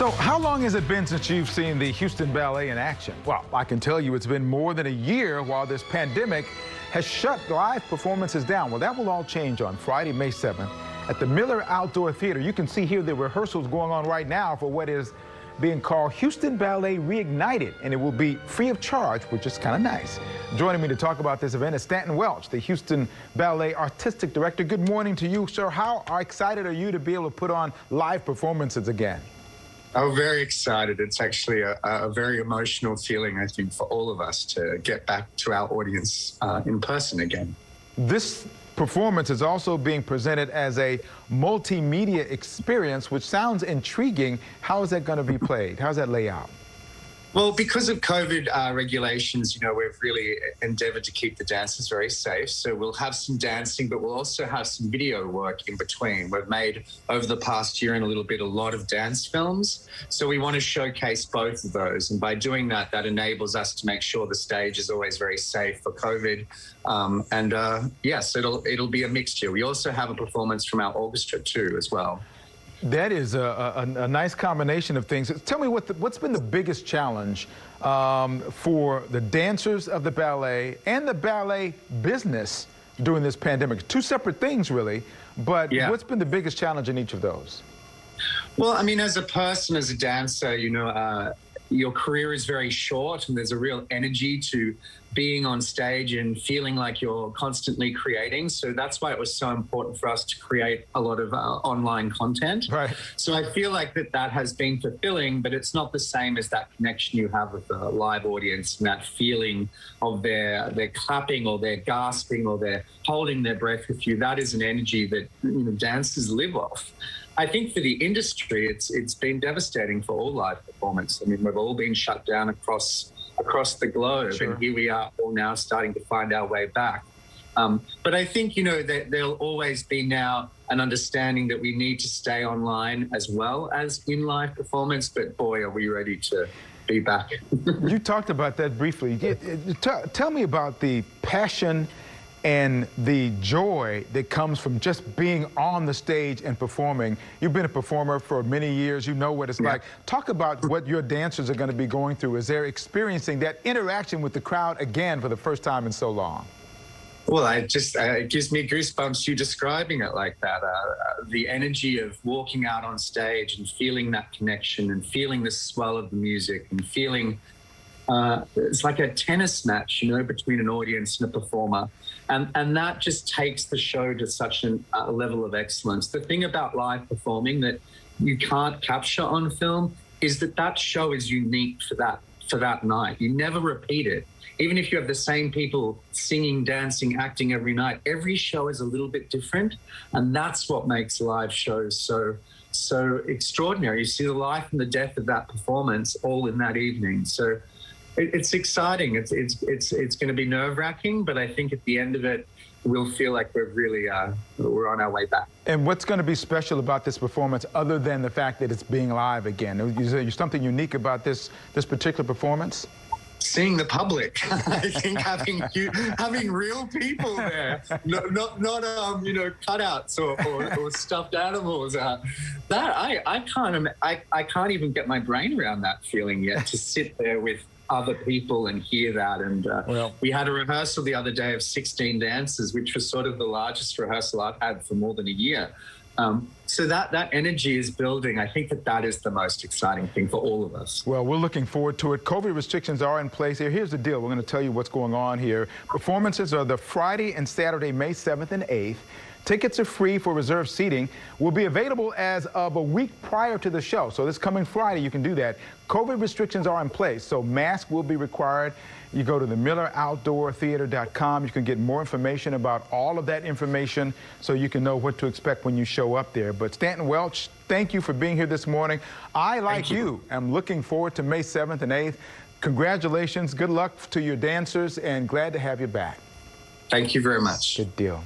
So how long has it been since you've seen the Houston Ballet in action? Well, I can tell you it's been more than a year while this pandemic has shut live performances down. Well, that will all change on Friday, May 7th at the Miller Outdoor Theater. You can see here the rehearsals going on right now for what is being called Houston Ballet Reignited, and it will be free of charge, which is kind of nice. Joining me to talk about this event is Stanton Welch, the Houston Ballet Artistic Director. Good morning to you, sir. How excited are you to be able to put on live performances again? Oh, very excited. It's actually a very emotional feeling, I think, for all of us to get back to our audience in person again. This performance is also being presented as a multimedia experience, which sounds intriguing. How is that going to be played? How does that lay out? Well, because of COVID regulations, we've really endeavored to keep the dancers very safe. So we'll have some dancing, but we'll also have some video work in between. We've made, over the past year and a lot of dance films. So we want to showcase both of those. And by doing that, that enables us to make sure the stage is always very safe for COVID. Yes, it'll be a mixture. We also have a performance from our orchestra too, as well. That is a nice combination of things. Tell me what's been the biggest challenge for the dancers of the ballet and the ballet business during this pandemic? Two separate things, really, but yeah. What's been the biggest challenge in each of those? Well, I mean, as a person, as a dancer, your career is very short, and there's a real energy to being on stage and feeling like you're constantly creating. So that's why it was so important for us to create a lot of online content. Right. So I feel like that has been fulfilling, but it's not the same as that connection you have with the live audience and that feeling of their clapping or their gasping or their holding their breath with you. That is an energy that dancers live off. I think for the industry, it's been devastating for all live performance. I mean, we've all been shut down across the globe, sure. And here we are all now starting to find our way back. But I think, that there'll always be now an understanding that we need to stay online as well as in live performance. But boy, are we ready to be back. You talked about that briefly. Tell me about the passion and the joy that comes from just being on the stage and performing. You've been a performer for many years. You know what it's like. Talk about what your dancers are going to be going through as they're experiencing that interaction with the crowd again for the first time in so long. Well, it gives me goosebumps you describing it like that. The energy of walking out on stage and feeling that connection and feeling the swell of the music and feeling it's like a tennis match, between an audience and a performer. And that just takes the show to such a level of excellence. The thing about live performing that you can't capture on film is that show is unique for that night. You never repeat it. Even if you have the same people singing, dancing, acting every night, every show is a little bit different. And that's what makes live shows so extraordinary. You see the life and the death of that performance all in that evening. So it's exciting. It's going to be nerve-wracking, but I think at the end of it, we'll feel like we're on our way back. And what's going to be special about this performance, other than the fact that it's being live again? Is there something unique about this particular performance? Seeing the public. I think having real people there, not cutouts or stuffed animals. I can't even get my brain around that feeling yet, to sit there with other people and hear that. And we had a rehearsal the other day of 16 dancers, which was sort of the largest rehearsal I've had for more than a year. So that energy is building. I think that is the most exciting thing for all of us. Well, we're looking forward to it. COVID restrictions are in place here. Here's the deal. We're going to tell you what's going on here. Performances are the Friday and Saturday, May 7th and 8th. Tickets are free for reserved seating. Will be available as of a week prior to the show. So this coming Friday, you can do that. COVID restrictions are in place, so masks will be required. You go to the MillerOutdoorTheater.com. You can get more information about all of that information so you can know what to expect when you show up there. But Stanton Welch, thank you for being here this morning. I, like you, am looking forward to May 7th and 8th. Congratulations. Good luck to your dancers, and glad to have you back. Thank you very much. Good deal.